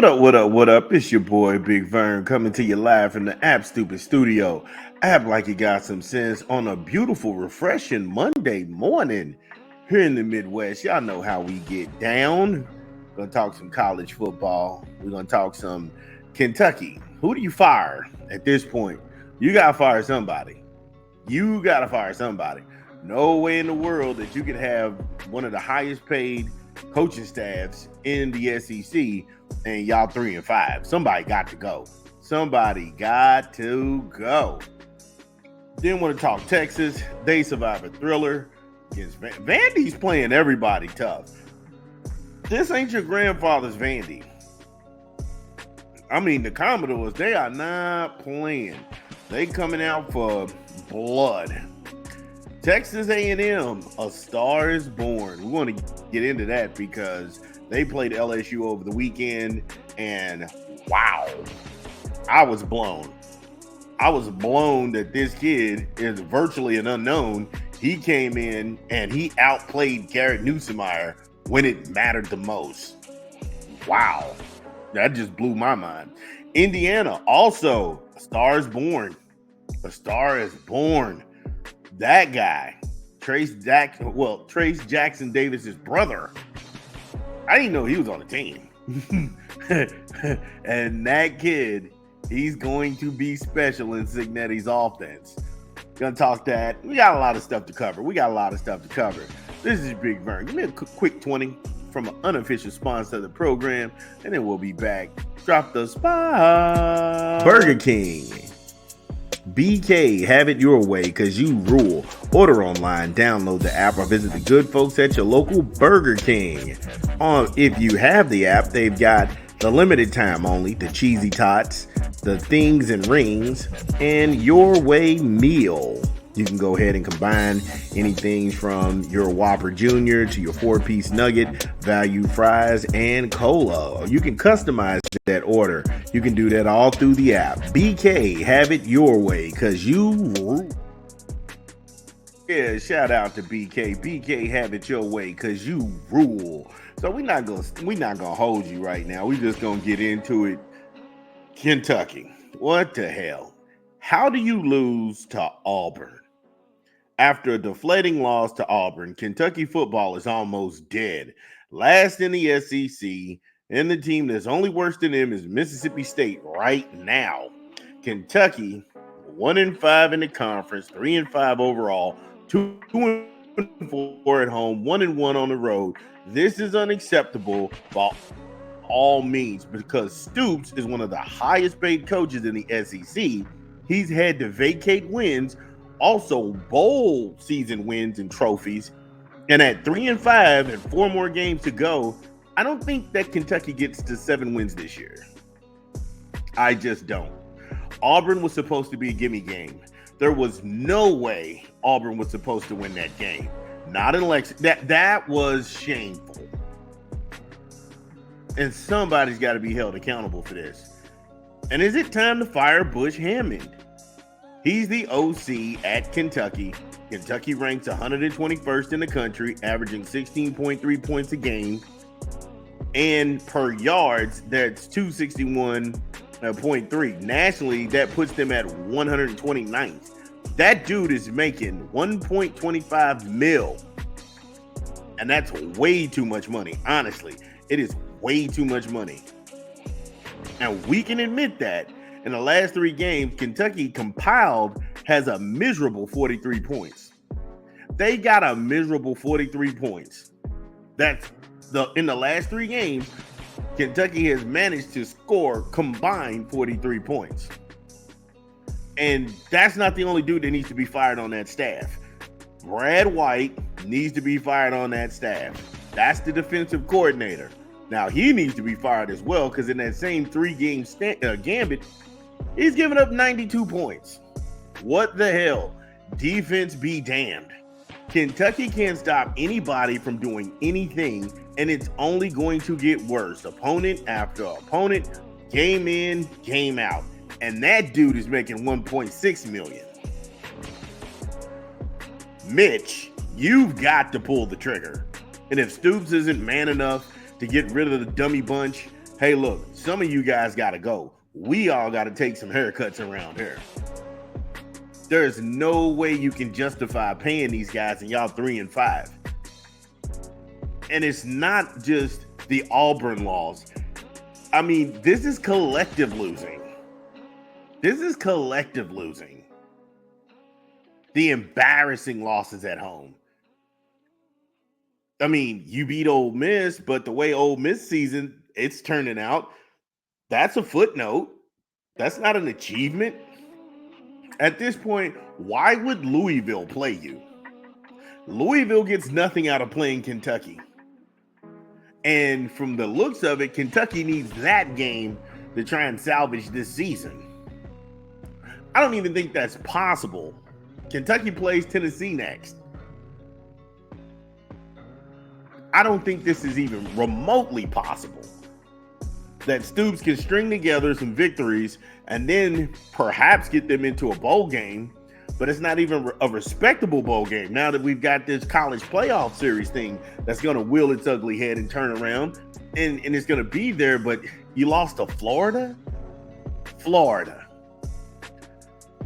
What up, what up, what up? It's your boy Big Vern coming to you live from the App Stupid Studio. App like you got some sense on a beautiful, refreshing Monday morning here in the Midwest. Y'all know how we get down. Gonna talk some college football. We're gonna talk some Kentucky. Who do you fire at this point? You gotta fire somebody. You gotta fire somebody. No way in the world that you could have one of the highest paid coaching staffs in the SEC and y'all 3-5. Somebody got to go. Somebody got to go. Then want to talk Texas. They survive a thriller against Vandy's playing everybody tough. This ain't your grandfather's Vandy. I mean, the Commodores, they are not playing. They coming out for blood. Texas A&M, a star is born. We want to get into that because they played LSU over the weekend, and wow, I was blown. I was blown that this kid is virtually an unknown. He came in and he outplayed Garrett Nussmeier when it mattered the most. Wow, that just blew my mind. Indiana, also, a star is born. A star is born. That guy, Trace Jackson Davis's brother. I didn't know he was on the team. And that kid, he's going to be special in Cignetti's offense. Gonna talk that. We got a lot of stuff to cover. This is Big Vern. Give me a quick 20 from an unofficial sponsor of the program, and then we'll be back. Drop the spot. Burger King. BK, have it your way because you rule. Order online, download the app, or visit the good folks at your local Burger King. If you have the app, they've got the limited time only, the cheesy tots, the things and rings, and your way meal. You can go ahead and combine anything from your Whopper Jr. to your 4-piece nugget, value fries, and cola. You can customize that order. You can do that all through the app. BK, have it your way, because you rule. Yeah, shout out to BK. BK, have it your way, because you rule. So we're not gonna hold you right now. We're just gonna get into it. Kentucky. What the hell? How do you lose to Auburn? After a deflating loss to Auburn, Kentucky football is almost dead. Last in the SEC, and the team that's only worse than them is Mississippi State right now. Kentucky, 1-5 in the conference, 3-5 overall, 2-4 at home, 1-1 on the road. This is unacceptable by all means because Stoops is one of the highest paid coaches in the SEC. He's had to vacate wins, also bowl season wins and trophies. And at 3-5 and 4 more games to go, I don't think that Kentucky gets to 7 wins this year. I just don't. Auburn was supposed to be a gimme game. There was no way Auburn was supposed to win that game. Not in Lexington. That was shameful. And somebody's got to be held accountable for this. And is it time to fire Bush Hammond? He's the OC at Kentucky. Kentucky ranks 121st in the country, averaging 16.3 points a game. And per yards, that's 261.3. Nationally, that puts them at 129th. That dude is making 1.25 mil. And that's way too much money. Honestly, it is way too much money. And we can admit that. In the last 3 games, Kentucky compiled has a miserable 43 points. They got a miserable 43 points. In the last 3 games, Kentucky has managed to score combined 43 points. And that's not the only dude that needs to be fired on that staff. Brad White needs to be fired on that staff. That's the defensive coordinator. Now, he needs to be fired as well because in that same 3-game gambit, he's given up 92 points. What the hell? Defense be damned. Kentucky can't stop anybody from doing anything, and it's only going to get worse. Opponent after opponent, game in, game out. And that dude is making $1.6 million. Mitch, you've got to pull the trigger. And if Stoops isn't man enough to get rid of the dummy bunch, hey, look, some of you guys got to go. We all got to take some haircuts around here. There's no way you can justify paying these guys and y'all 3-5. And it's not just the Auburn loss. I mean, this is collective losing. This is collective losing. The embarrassing losses at home. I mean, you beat Ole Miss, but the way Ole Miss season it's turning out, that's a footnote. That's not an achievement. At this point, why would Louisville play you? Louisville gets nothing out of playing Kentucky. And from the looks of it, Kentucky needs that game to try and salvage this season. I don't even think that's possible. Kentucky plays Tennessee next. I don't think this is even remotely possible that Stoops can string together some victories and then perhaps get them into a bowl game, but it's not even a respectable bowl game now that we've got this college playoff series thing that's going to wheel its ugly head and turn around, and it's going to be there, but you lost to Florida? Florida.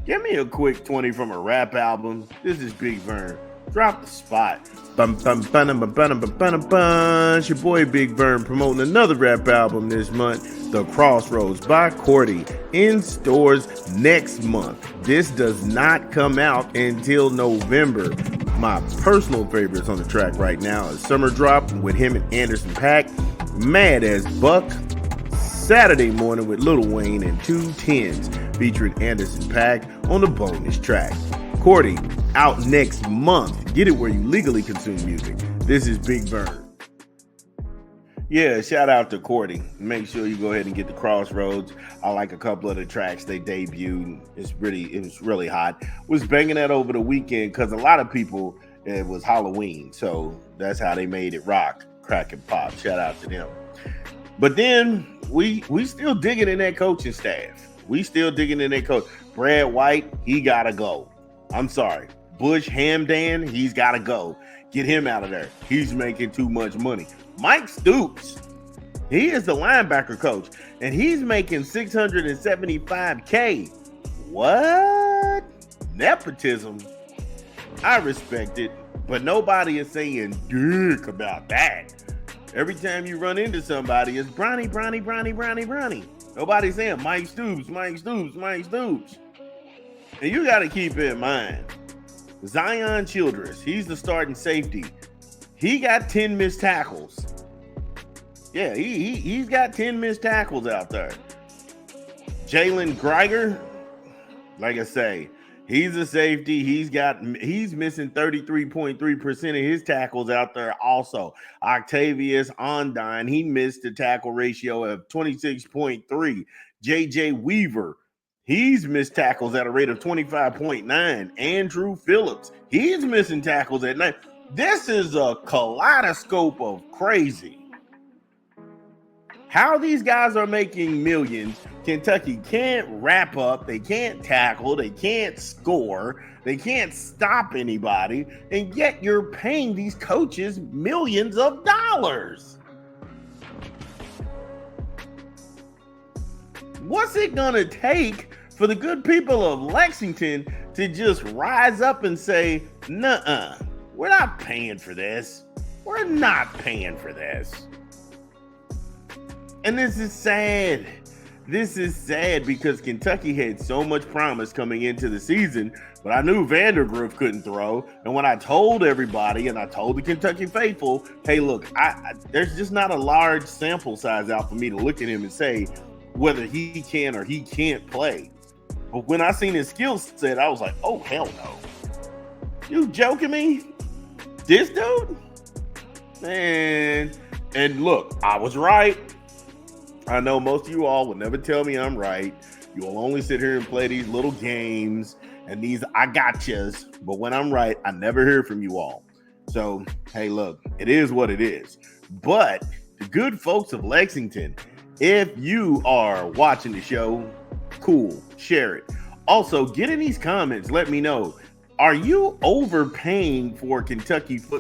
Give me a quick 20 from a rap album. This is Big Vern. Drop the spot. It's your boy Big Vern promoting another rap album this month, The Crossroads by Cordy, in stores next month. This does not come out until November. My personal favorites on the track right now is Summer Drop with him and Anderson .Paak, Mad as Buck, Saturday Morning with Lil Wayne, and 210s featuring Anderson .Paak on the bonus track. Cordy, out next month. Get it where you legally consume music. This is Big Vern. Yeah, shout out to Cordy. Make sure you go ahead and get The Crossroads. I like a couple of the tracks they debuted. It was really hot. Was banging that over the weekend because a lot of people, it was Halloween. So that's how they made it rock, crack, and pop. Shout out to them. But then we still digging in that coaching staff. We still digging in that coach. Brad White, he gotta go. I'm sorry. Bush Hamdan, he's got to go. Get him out of there. He's making too much money. Mike Stoops, he is the linebacker coach, and he's making $675K. What? Nepotism? I respect it, but nobody is saying dick about that. Every time you run into somebody, it's Bronny. Nobody's saying Mike Stoops. And you got to keep in mind, Zion Childress, he's the starting safety. He got 10 missed tackles. Yeah, he's got 10 missed tackles out there. Jalen Greiger, like I say, he's a safety. He's missing 33.3% of his tackles out there also. Octavius Ondine, he missed a tackle ratio of 26.3. JJ Weaver, he's missed tackles at a rate of 25.9. Andrew Phillips, he's missing tackles at 9. This is a kaleidoscope of crazy. How these guys are making millions. Kentucky can't wrap up, they can't tackle, they can't score, they can't stop anybody, and yet you're paying these coaches millions of dollars. What's it gonna take for the good people of Lexington to just rise up and say, nuh-uh, we're not paying for this. We're not paying for this. And this is sad. This is sad because Kentucky had so much promise coming into the season, but I knew Vandergriff couldn't throw. And when I told everybody, and I told the Kentucky faithful, hey, look, there's just not a large sample size out for me to look at him and say whether he can or he can't play. But when I seen his skill set, I was like, oh, hell no. You joking me? This dude? Man. And look, I was right. I know most of you all will never tell me I'm right. You will only sit here and play these little games and these I gotchas. But when I'm right, I never hear from you all. So, hey, look, it is what it is. But the good folks of Lexington, if you are watching the show, cool, share it. Also, get in these comments. Let me know. Are you overpaying for Kentucky football?